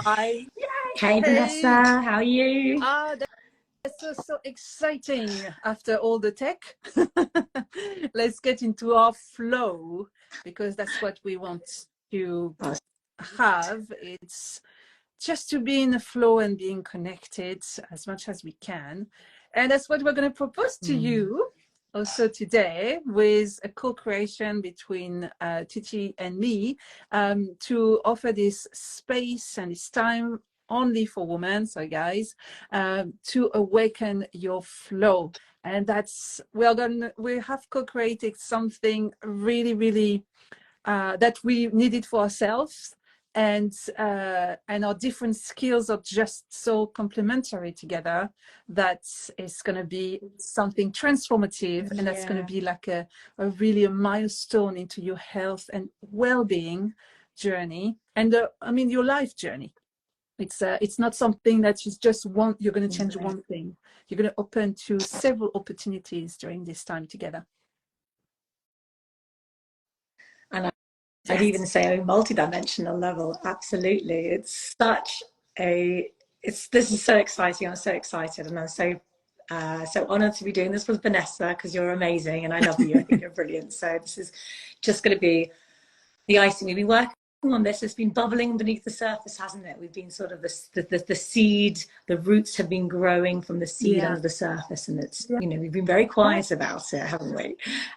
Hi. Hey Hey. Vanessa, how are you? That's so exciting after all the tech. Let's get into our flow because that's what we want to Oh, have. It's just to be in the flow and being connected as much as we can. And that's what we're going to propose to you also today, with a co-creation between Titi and me, to offer this space and this time only for women, so guys, to awaken your flow. And that's, we have co-created something really, really that we needed for ourselves, and our different skills are just so complementary together that it's going to be something transformative, and that's going to be like a really a milestone into your health and well-being journey, and I mean your life journey. It's not something that is just one, you're going to change one thing. You're going to open to several opportunities during this time together. and I'd even say a multi-dimensional level. Absolutely, it's such a this is so exciting. I'm so excited, and I'm so honoured to be doing this with Vanessa, because you're amazing and I love you. I think you're brilliant. So this is just going to be the icing. We've been working on this. It's been bubbling beneath the surface, hasn't it? We've been sort of the seed, the roots have been growing from the seed under the surface, and it's, you know, we've been very quiet about it, haven't we?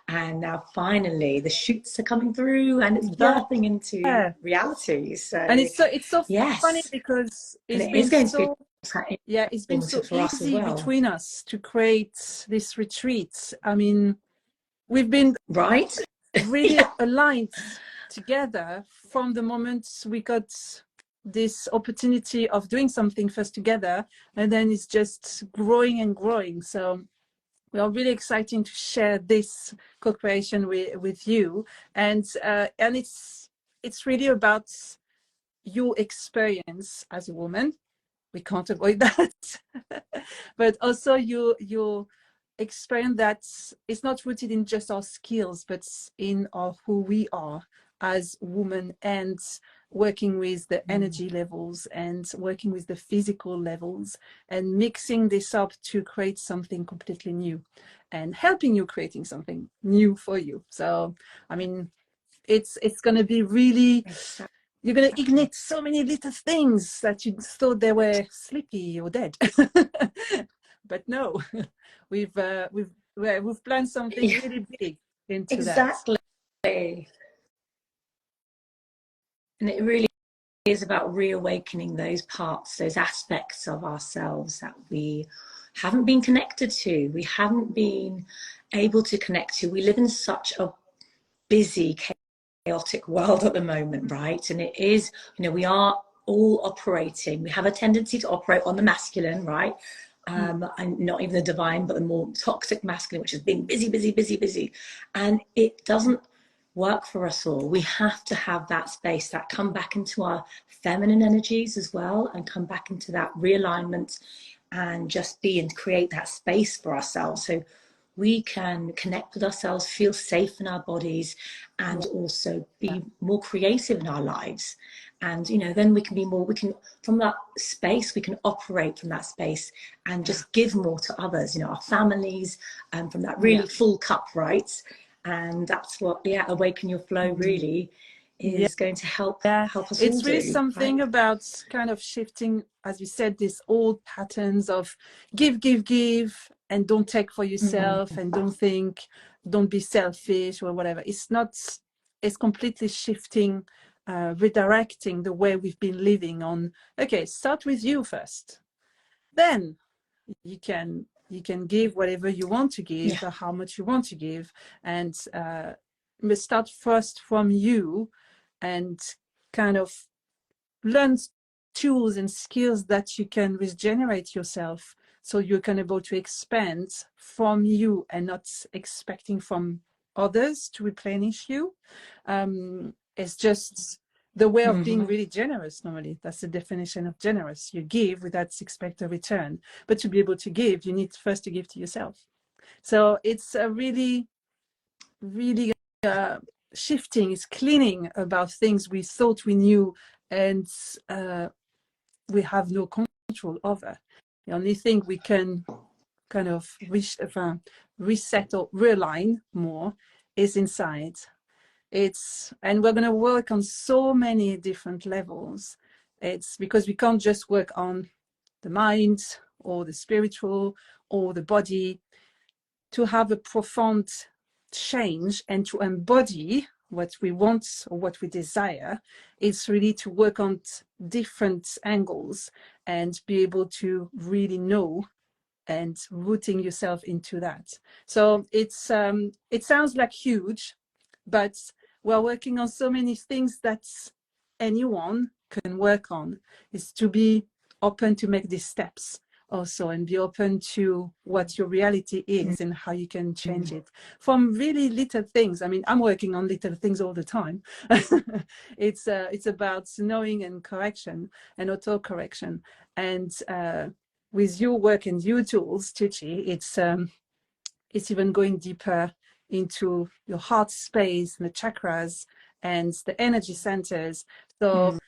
And now finally the shoots are coming through and it's birthing into reality. So, and it's so funny because it's been so it's been so easy between us to create this retreat. I mean, we've been really aligned together from the moment we got this opportunity of doing something first together, and then it's just growing and growing. So we are really excited to share this co-creation with you, and it's really about your experience as a woman. We can't avoid that. But also your experience that is not rooted in just our skills, but in our who we are as women, and working with the energy levels and working with the physical levels, and mixing this up to create something completely new, and helping you creating something new for you. So I mean, it's going to be really, you're going to ignite so many little things that you thought they were sleepy or dead. But no, we've planned something really big into that. And it really is about reawakening those parts, those aspects of ourselves that we haven't been connected to, we haven't been able to connect to. We live in such a busy, chaotic world at the moment, right? And it is, you know, we are all operating, we have a tendency to operate on the masculine, right? And not even the divine, but the more toxic masculine, which is being busy, busy, busy, busy. And it doesn't work for us all. We have to have that space, that come back into our feminine energies as well, and come back into that realignment, and just be and create that space for ourselves, so we can connect with ourselves, feel safe in our bodies, and also be more creative in our lives. And, you know, then we can be more, we can, from that space, we can operate from that space and just give more to others, you know, our families, and from that really full cup, right? And that's what, Awaken Your Flow really is going to help us all do. It's really something about kind of shifting, as you said, these old patterns of give, give, give, and don't take for yourself, and don't be selfish or whatever. It's not, it's completely shifting, redirecting the way we've been living on. Okay, start with you first. Then you can give whatever you want to give, or how much you want to give, and start first from you, and kind of learn tools and skills that you can regenerate yourself, so you can able to expand from you and not expecting from others to replenish you. It's just the way of being really generous. Normally, that's the definition of generous. You give without expect a return. But to be able to give, you need first to give to yourself. So it's a really, really shifting, it's cleaning about things we thought we knew, and we have no control over. The only thing we can kind of reset or realign more is inside. And we're going to work on so many different levels. It's because we can't just work on the mind or the spiritual or the body. To have a profound change and to embody what we want or what we desire, it's really to work on different angles and be able to really know and rooting yourself into that. So it's it sounds like huge, but we're working on so many things that anyone can work on. Is to be open to make these steps also, and be open to what your reality is and how you can change it from really little things. I mean, I'm working on little things all the time. It's about knowing and correction and auto correction. And with your work and your tools, Tucci, it's even going deeper into your heart space and the chakras and the energy centers. So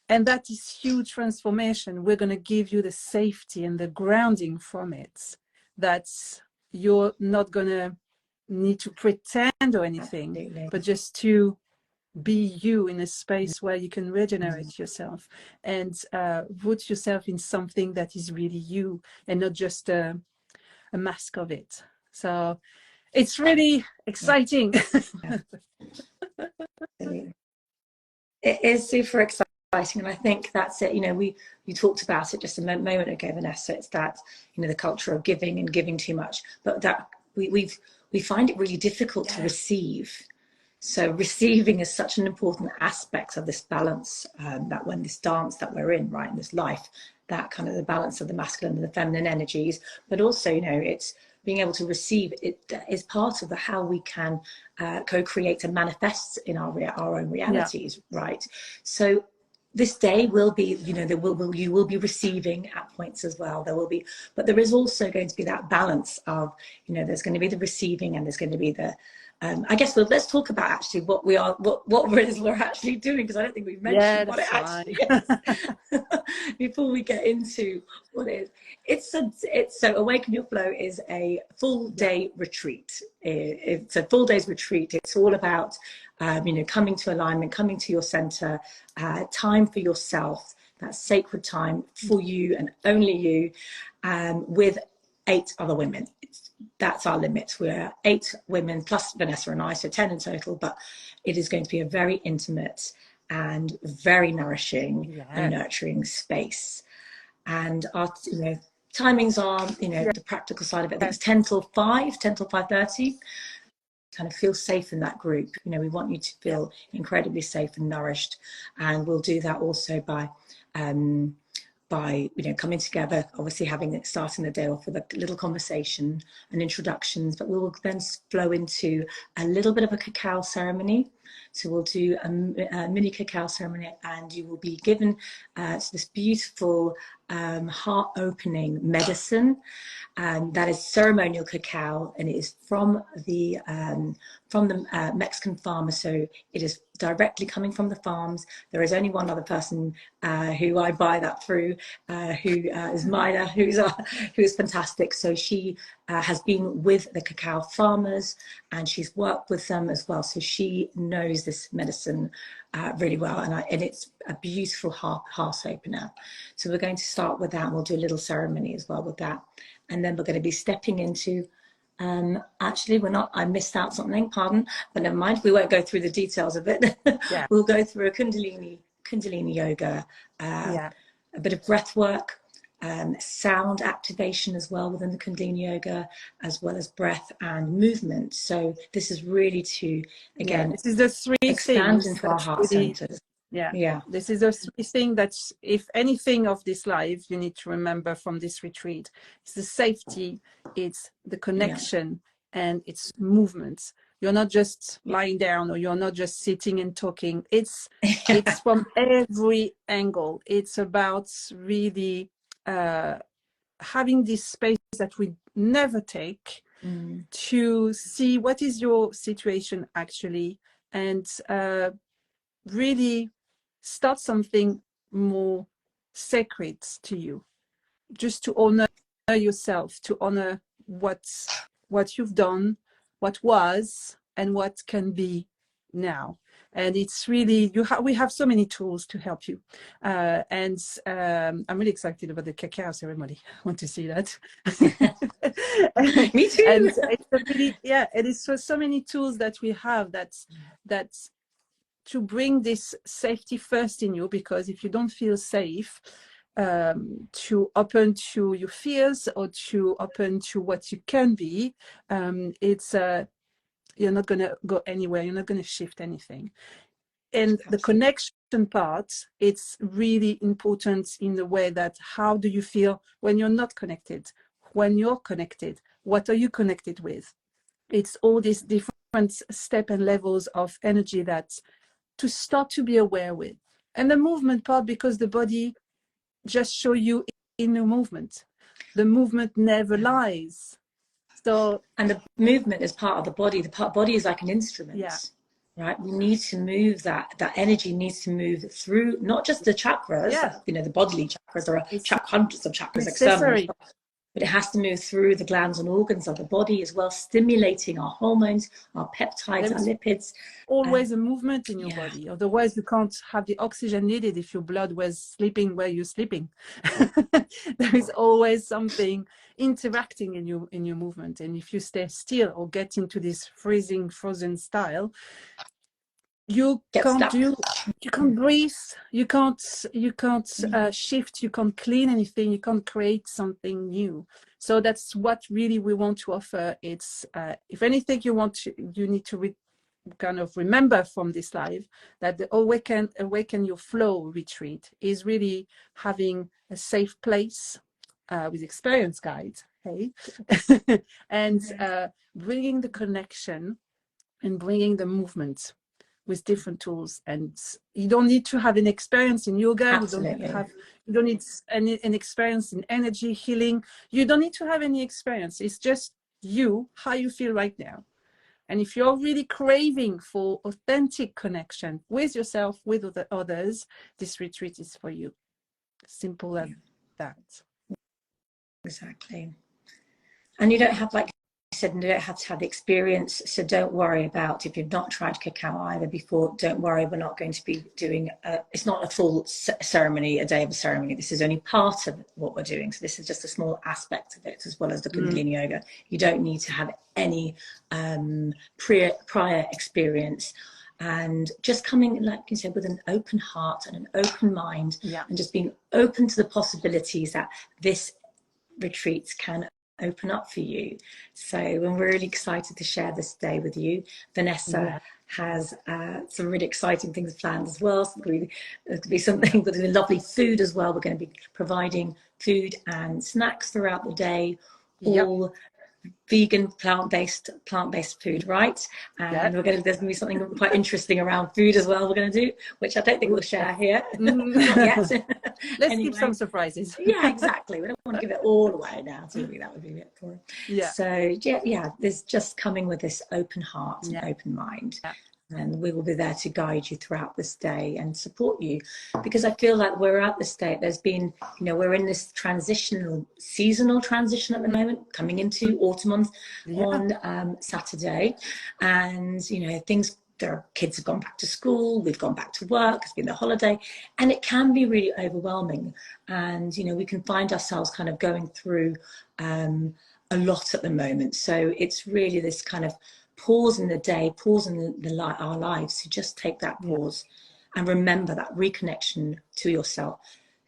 and that is huge transformation. We're going to give you the safety and the grounding from it, that you're not going to need to pretend or anything. Absolutely. But just to be you in a space where you can regenerate yourself and root yourself in something that is really you and not just a mask of it. So it's really exciting. It is super exciting. And I think that's it. You know, you talked about it just a moment ago, Vanessa. It's that, you know, the culture of giving and giving too much, but that we find it really difficult to receive. So receiving is such an important aspect of this balance, that when this dance that we're in, right, in this life, that kind of the balance of the masculine and the feminine energies, but also, you know, it's being able to receive it is part of the how we can co-create and manifest in our own realities, right? So this day will be, you know, you will be receiving at points as well. There will be, but there is also going to be that balance of, you know, there's going to be the receiving and there's going to be the I guess let's talk about actually what it is we're actually doing, because I don't think we've mentioned what it actually is before we get into what it is. It's so Awaken Your Flow is a full day retreat. It's a full day's retreat. It's all about you know, coming to alignment, coming to your center, time for yourself, that sacred time for you and only you, with 8 other women. That's our limit. We're 8 women plus Vanessa and I, so 10 in total, but it is going to be a very intimate and very nourishing and nurturing space. And our, you know, timings are, you know, the practical side of it. I think it's 10 till 5:30. Kind of feel safe in that group. You know, we want you to feel incredibly safe and nourished, and we'll do that also by you know, coming together, obviously starting the day off with a little conversation and introductions, but we will then flow into a little bit of a cacao ceremony. So we'll do a mini cacao ceremony, and you will be given this beautiful heart-opening medicine, that is ceremonial cacao, and it is from the Mexican farmer. So it is directly coming from the farms. There is only one other person who I buy that through, who is Mina, who is fantastic. So she has been with the cacao farmers and she's worked with them as well. So she knows this medicine really well, and it's a beautiful heart opener. So we're going to start with that, and we'll do a little ceremony as well with that. And then we're going to be stepping into, actually I missed out something, pardon, but never mind, we won't go through the details of it. We'll go through a Kundalini yoga, a bit of breath work, sound activation as well within the Kundalini yoga, as well as breath and movement. So this is really to, again, this is the 3 expand things into our heart centers. This is the 3 things that, if anything of this life you need to remember from this retreat, it's the safety, it's the connection, and it's movement. You're not just lying down, or you're not just sitting and talking. It's from every angle. It's about really having this space that we never take, to see what is your situation actually, and really start something more sacred to you, just to honor yourself, to honor what you've done, what was, and what can be now. And it's really, we have so many tools to help you. And I'm really excited about the cacao ceremony. I want to see that. Me too. And it's really, yeah, it is so many tools that we have that's to bring this safety first in you, because if you don't feel safe, to open to your fears or to open to what you can be, you're not going to go anywhere. You're not going to shift anything. And the connection part, it's really important in the way that how do you feel when you're not connected? When you're connected, what are you connected with? It's all these different steps and levels of energy that to start to be aware with. And the movement part, because the body just show you in the movement. The movement never lies. So, and the movement is part of the body. The body is like an instrument. Yeah. Right, we need to move that energy needs to move through not just the chakras, yeah. You know, the bodily chakras. There are hundreds of chakras externally, but it has to move through the glands and organs of the body as well, stimulating our hormones, our peptides, our lipids. Always a movement in your body. Otherwise, you can't have the oxygen needed if your blood was sleeping where you're sleeping. There is always something interacting in your movement. And if you stay still or get into this frozen style, you can't breathe, you can't shift, you can't clean anything, you can't create something new. So that's what really we want to offer. It's if anything you need to kind of remember from this live, that the Awaken Your Flow retreat is really having a safe place with experience guides, hey, and bringing the connection and bringing the movement with different tools. And you don't need to have an experience in yoga. Absolutely. You don't need an experience in energy healing. You don't need to have any experience. It's just how you feel right now. And if you're really craving for authentic connection with yourself, with others, this retreat is for you. Simple as that. Exactly. And you don't have, like you said, you don't have to have the experience. So don't worry about, if you've not tried cacao either before, don't worry. We're not going to be doing, it's not a full ceremony, a day of a ceremony. This is only part of what we're doing. So this is just a small aspect of it, as well as the Kundalini yoga. You don't need to have any prior experience. And just coming, like you said, with an open heart and an open mind, and just being open to the possibilities that this retreat can open up for you. So we're really excited to share this day with you. Vanessa has some really exciting things planned as well. So there's going to be something with lovely food as well. We're going to be providing food and snacks throughout the day, all vegan, plant-based food, right? And there's going to be something quite interesting around food as well we're going to do, which I don't think we'll share here. Not yet. Let's keep some surprises. Yeah, exactly. We don't want to give it all away now, do we? That would be a bit boring. So there's just coming with this open heart and open mind. And we will be there to guide you throughout this day and support you, because I feel like we're at this state. There's been, we're in this seasonal transition at the moment, coming into autumn on Saturday. And, kids have gone back to school, we've gone back to work, it's been the holiday, and it can be really overwhelming. And, we can find ourselves kind of going through a lot at the moment. So it's really this kind of pause in the day, pause in our lives, to just take that pause and remember that reconnection to yourself,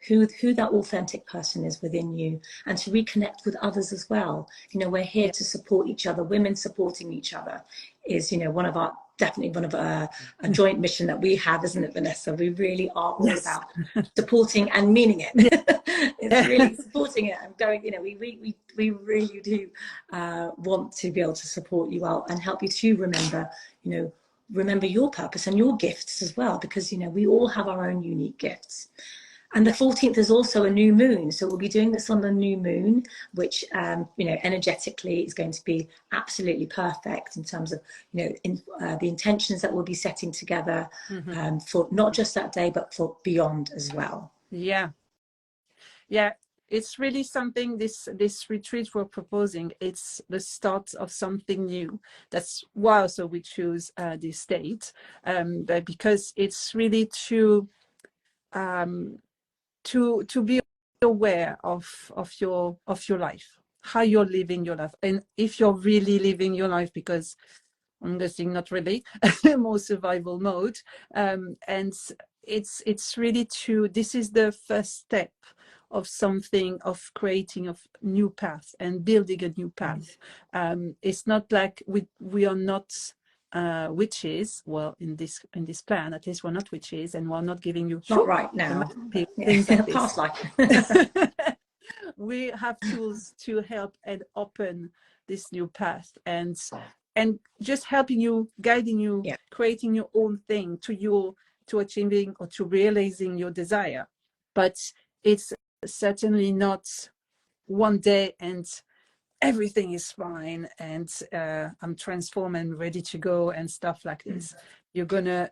who that authentic person is within you, and to reconnect with others as well. We're here to support each other. Women supporting each other is, definitely one of a joint mission that we have, isn't it, Vanessa? We really are all about supporting and meaning it. It's really supporting it and going, we really do want to be able to support you well and help you to remember your purpose and your gifts as well, because, we all have our own unique gifts. And the 14th is also a new moon. So we'll be doing this on the new moon, which, energetically is going to be absolutely perfect in terms of, the intentions that we'll be setting together for not just that day, but for beyond as well. Yeah. yeah, it's really something, this retreat we're proposing, it's the start of something new. That's why also we choose this date, but because it's really to be aware of your life, how you're living your life, and if you're really living your life, because I'm guessing not really, more survival mode. And it's really this is the first step of something, of creating a new path and building a new path. It's not like we are not witches. Well, in this plan, at least we're not witches, and we're not giving you not right now things like past this. life. We have tools to help and open this new path, and just helping you, guiding you, creating your own thing, to achieving or to realizing your desire. But it's certainly not one day and everything is fine and I'm transformed and ready to go and stuff like this. You're gonna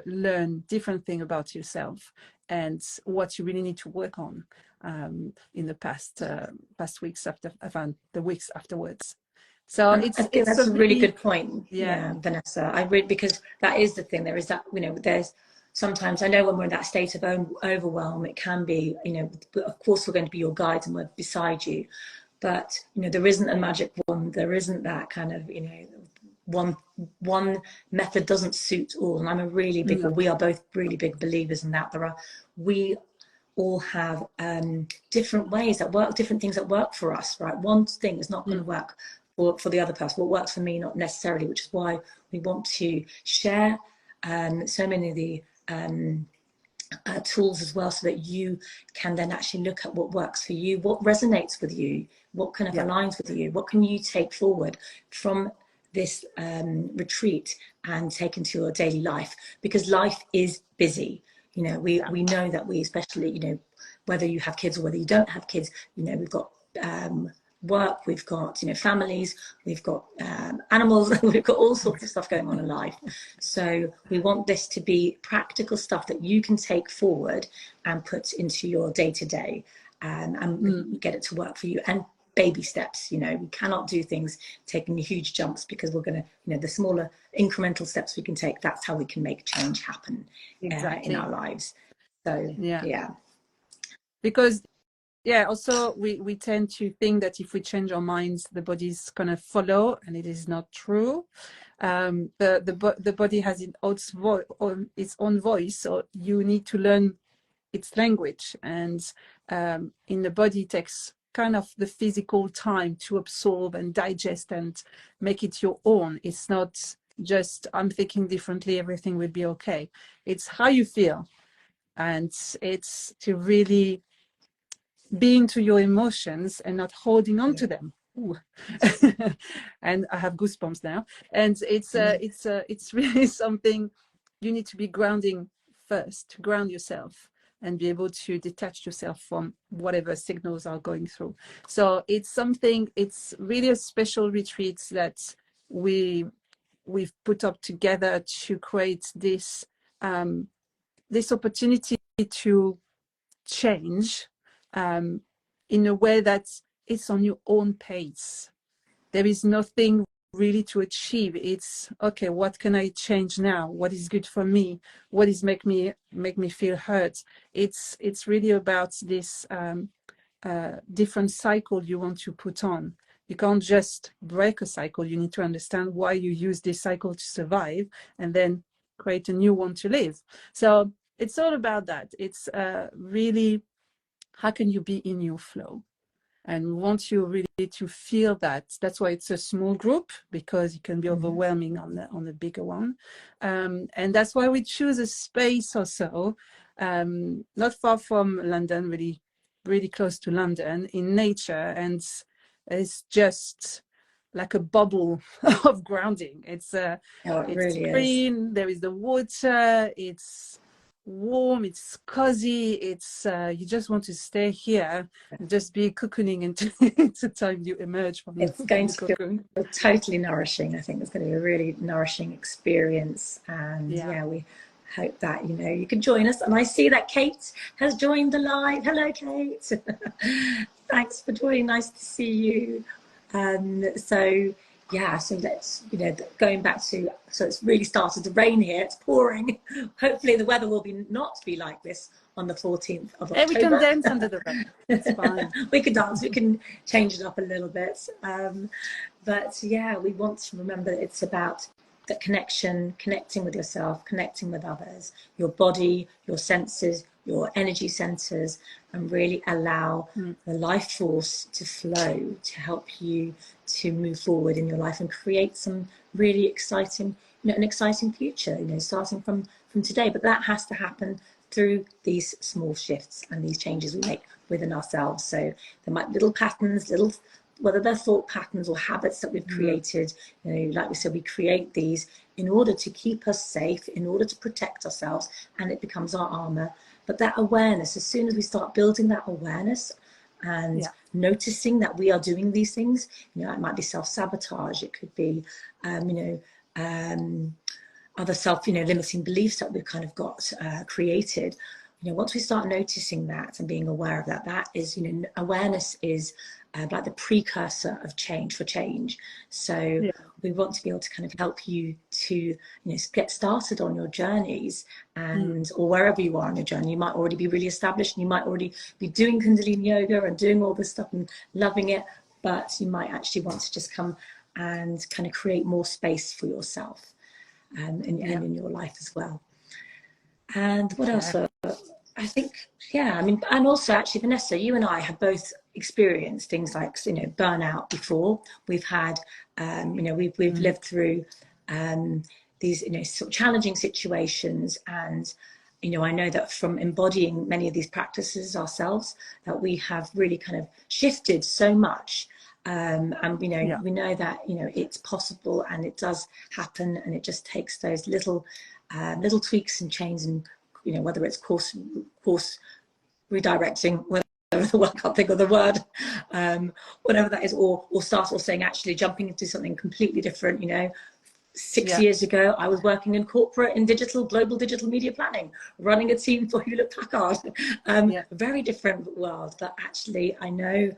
learn different thing about yourself and what you really need to work on in the past weeks the weeks afterwards. So I think that's a really good point. Yeah, Vanessa. Because that is the thing. There is that, there's sometimes, I know when we're in that state of overwhelm, it can be, of course we're going to be your guides and we're beside you, but there isn't a magic wand. There isn't that kind of, one method doesn't suit all. And I'm a really big, we are both really big believers in that. We all have different ways that work, different things that work for us, right? One thing is not going to work for the other person. What works for me, not necessarily, which is why we want to share so many of the tools as well, so that you can then actually look at what works for you, what resonates with you, what kind of aligns with you, what can you take forward from this retreat and take into your daily life, because life is busy. We know that we, especially, whether you have kids or whether you don't have kids, we've got work, we've got families, we've got animals, we've got all sorts of stuff going on in life. So we want this to be practical stuff that you can take forward and put into your day-to-day and get it to work for you. And baby steps, we cannot do things taking huge jumps, because we're going to, the smaller incremental steps we can take, that's how we can make change happen in our lives. So because also we tend to think that if we change our minds, the body's gonna follow, and it is not true. The body has its own voice, so you need to learn its language, and in the body it takes kind of the physical time to absorb and digest and make it your own. It's not just I'm thinking differently, everything will be okay. It's how you feel, and it's to really be into your emotions and not holding on to them. And I have goosebumps now. And it's really something you need to be grounding first, to ground yourself and be able to detach yourself from whatever signals are going through. So it's really a special retreat that we've put up together to create this opportunity to change in a way that it's on your own pace. There is nothing really to achieve. It's okay, what can I change now? What is good for me? What is make me feel hurt? It's really about this different cycle you want to put on. You can't just break a cycle. You need to understand why you use this cycle to survive, and then create a new one to live. So it's all about that. It's really, how can you be in your flow? And we want you really to feel that. That's why it's a small group, because it can be overwhelming on the bigger one. And that's why we choose a space or so, not far from London, really close to London, in nature. And it's just like a bubble of grounding. It's really green, there is the water, it's warm, it's cozy, it's you just want to stay here and just be cocooning into time you emerge from it's going to be totally nourishing. I think it's going to be a really nourishing experience, and we hope that, you know, you can join us. And I see that Kate has joined the live. Hello, Kate. Thanks for joining. Nice to see you. So yeah, so let's, you know, going back to, so it's really started to rain here. It's pouring. Hopefully the weather will not be like this on the 14th of October. We can dance under the rain. It's fine. We can dance. We can change it up a little bit. But yeah, we want to remember that it's about that connection, connecting with yourself, connecting with others, your body, your senses, your energy centers, and really allow the life force to flow to help you to move forward in your life and create some really exciting, you know, an exciting future, you know, starting from today. But that has to happen through these small shifts and these changes we make within ourselves. So there might be little patterns, whether they're thought patterns or habits that we've created, you know, like we said, we create these in order to keep us safe, in order to protect ourselves, and it becomes our armor. But that awareness, as soon as we start building that awareness and noticing that we are doing these things, you know, it might be self-sabotage, it could be, you know, other limiting beliefs that we've kind of got created. You know, once we start noticing that and being aware of that, that is, you know, awareness is like the precursor of change. So we want to be able to kind of help you to, you know, get started on your journeys, and or wherever you are on your journey. You might already be really established, and you might already be doing Kundalini yoga and doing all this stuff and loving it, but you might actually want to just come and kind of create more space for yourself and in your life as well. And what else? I think, I mean, and also actually, Vanessa, you and I have both experienced things like, you know, burnout before. We've had, you know, we've lived through these, you know, sort of challenging situations. And, you know, I know that from embodying many of these practices ourselves, that we have really kind of shifted so much. And, you know, we know that, you know, it's possible and it does happen, and it just takes those little tweaks and changes, and, you know, whether it's course redirecting, whether I can't think of the word, whatever that is, or saying, actually jumping into something completely different. You know, 6 years ago, I was working in corporate, in global digital media planning, running a team for Hewlett-Packard, a very different world. But actually, I know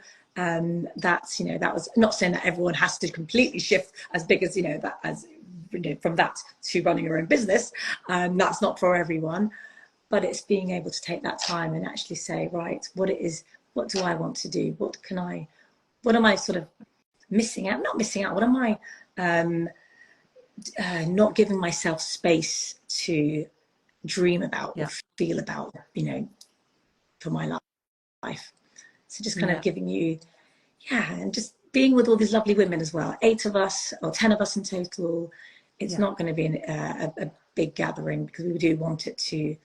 that's, you know, that was not saying that everyone has to completely shift as big as, you know, that as, you know, from that to running your own business. That's not for everyone. But it's being able to take that time and actually say, right, what do I want to do? What am I sort of missing out? Not missing out. What am I not giving myself space to dream about or feel about, you know, for my life. So just kind of giving you, and just being with all these lovely women as well. 8 of us or 10 of us in total. It's not going to be a big gathering, because we do want it to,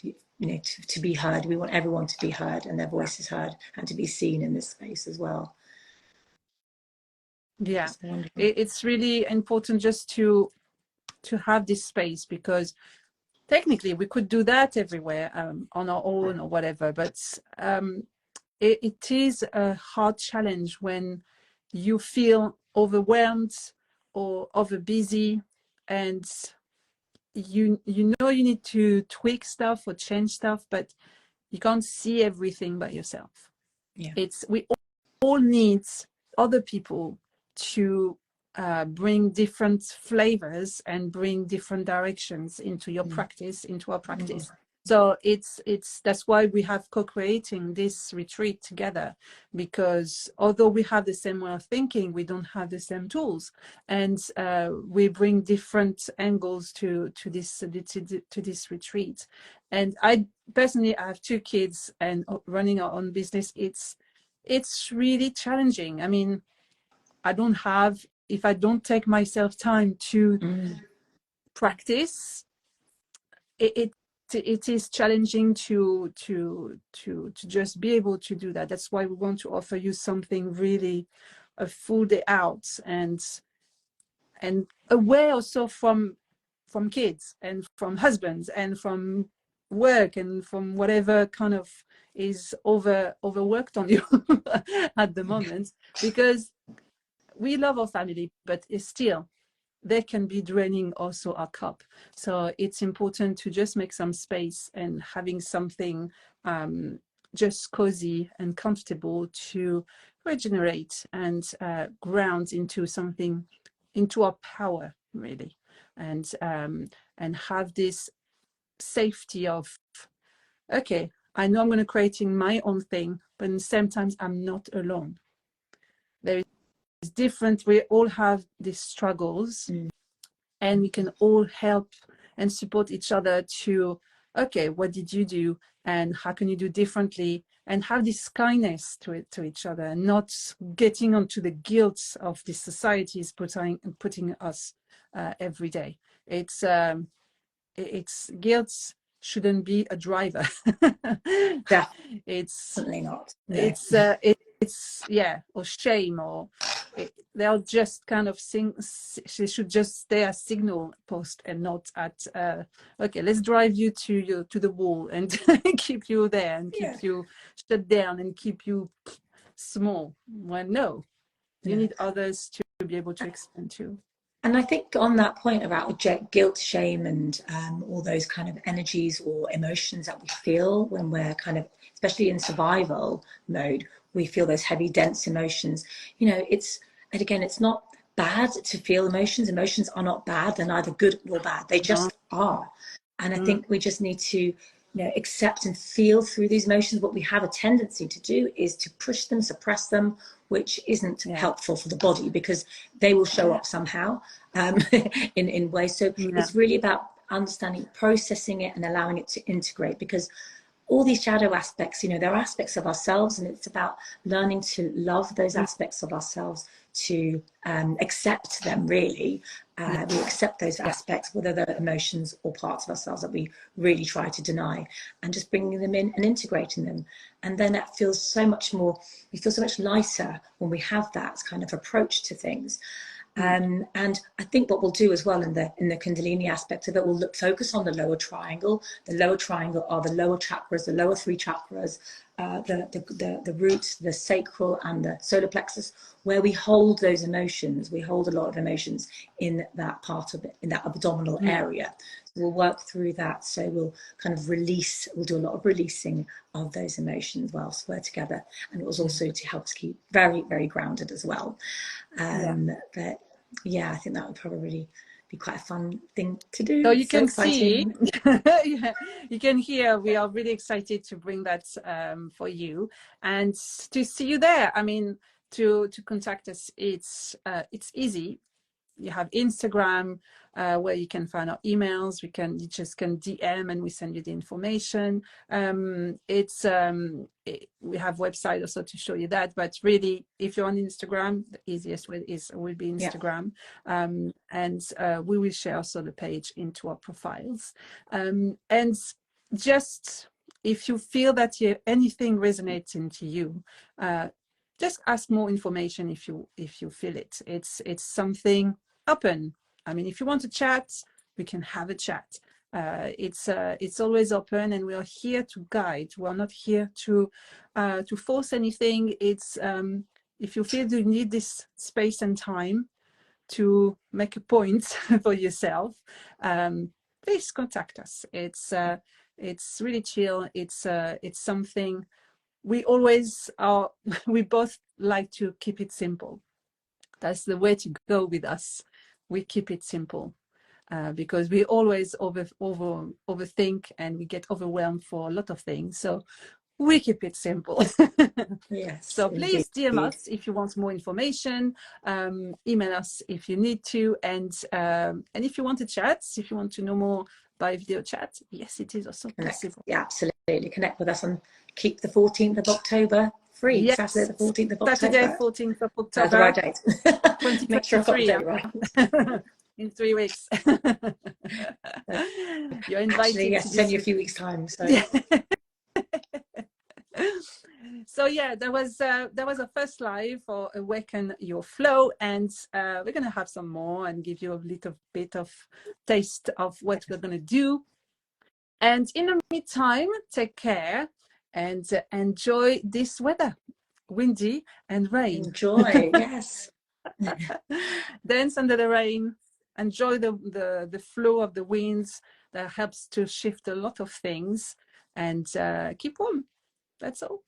you know, to be heard. We want everyone to be heard and their voices heard and to be seen in this space as well. Yeah, it's really important just to have this space, because technically we could do that everywhere on our own or whatever, but it is a hard challenge when you feel overwhelmed or over busy, and you know you need to tweak stuff or change stuff, but you can't see everything by yourself. We all need other people to bring different flavors and bring different directions into your practice, into our practice. So that's why we have co-creating this retreat together, because although we have the same way of thinking, we don't have the same tools, and we bring different angles to this retreat. And I personally, I have 2 kids, and running our own business, it's really challenging. I mean, if I don't take myself time to practice, it is challenging to just be able to do that. That's why we want to offer you something really a full day out, and away also from kids and from husbands and from work and from whatever kind of is overworked on you at the moment, because we love our family, but it's still they can be draining also our cup. So it's important to just make some space and having something just cozy and comfortable to regenerate and ground into something, into our power, really, and have this safety of, okay, I know I'm going to creating my own thing, but at the same time, I'm not alone. There is different. We all have these struggles, and we can all help and support each other to, okay, what did you do, and how can you do differently, and have this kindness to each other, and not getting onto the guilt of this society is putting us every day. It's guilt shouldn't be a driver. Definitely not. No. It's yeah, or shame, or they'll just kind of she should just stay a signal post and not at okay, let's drive you to the wall and keep you there and keep you shut down and keep you small. Well, no, you need others to be able to expand to. And I think on that point about guilt, shame, and all those kind of energies or emotions that we feel when we're kind of, especially in survival mode, we feel those heavy, dense emotions. You know, and again, it's not bad to feel emotions. Emotions are not bad. They're neither good nor bad. They just are. And I think we just need to, accept and feel through these emotions. What we have a tendency to do is to push them, suppress them, which isn't helpful for the body, because they will show up somehow in ways. So it's really about understanding, processing it, and allowing it to integrate, because all these shadow aspects, they're aspects of ourselves, and it's about learning to love those aspects of ourselves, to accept them, really. We accept those aspects, whether they're emotions or parts of ourselves that we really try to deny, and just bringing them in and integrating them. And then that feels so much more, we feel so much lighter when we have that kind of approach to things. And I think what we'll do as well in the Kundalini aspect of it, we'll focus on the lower triangle. The lower triangle are the lower chakras, the lower three chakras, the roots, the sacral, and the solar plexus, where we hold those emotions. We hold a lot of emotions in that part of it, in that abdominal area. So we'll work through that. So we'll kind of release, we'll do a lot of releasing of those emotions whilst we're together. And it was also to help us keep very, very grounded as well. But yeah, I think that would probably be quite a fun thing to do. So you can see, you can hear, we are really excited to bring that for you and to see you there. I mean, to contact us, it's easy. You have Instagram where you can find our emails. You just can DM and we send you the information. We have website also to show you that, but really, if you're on Instagram, the easiest way will be Instagram. And we will share also the page into our profiles. And just if you feel that anything resonates into you, just ask more information if you feel it. It's something open. I mean, if you want to chat, we can have a chat. It's always open, and we are here to guide. We are not here to force anything. It's if you feel you need this space and time to make a point for yourself, please contact us. It's really chill. It's something we always are. We both like to keep it simple. That's the way to go with us. We keep it simple because we always overthink and we get overwhelmed for a lot of things. So we keep it simple. Yes. So please DM us if you want more information. Email us if you need to, and if you want to chat, if you want to know more by video chat, yes, it is also possible. Yeah, absolutely. Connect with us and keep the 14th of October free. Yes. Saturday the 14th of October. Saturday 14th of October. That's the right date. 2023. Make sure I've got the date right. In 3 weeks. You're invited. Actually, yes, it's only a few weeks' time. So. So yeah, that was our first live for Awaken Your Flow, and we're gonna have some more and give you a little bit of taste of what we're gonna do. And in the meantime, take care and enjoy this weather, windy and rain. Enjoy, yes. Dance under the rain. enjoy the flow of the winds that helps to shift a lot of things, and keep warm. That's all.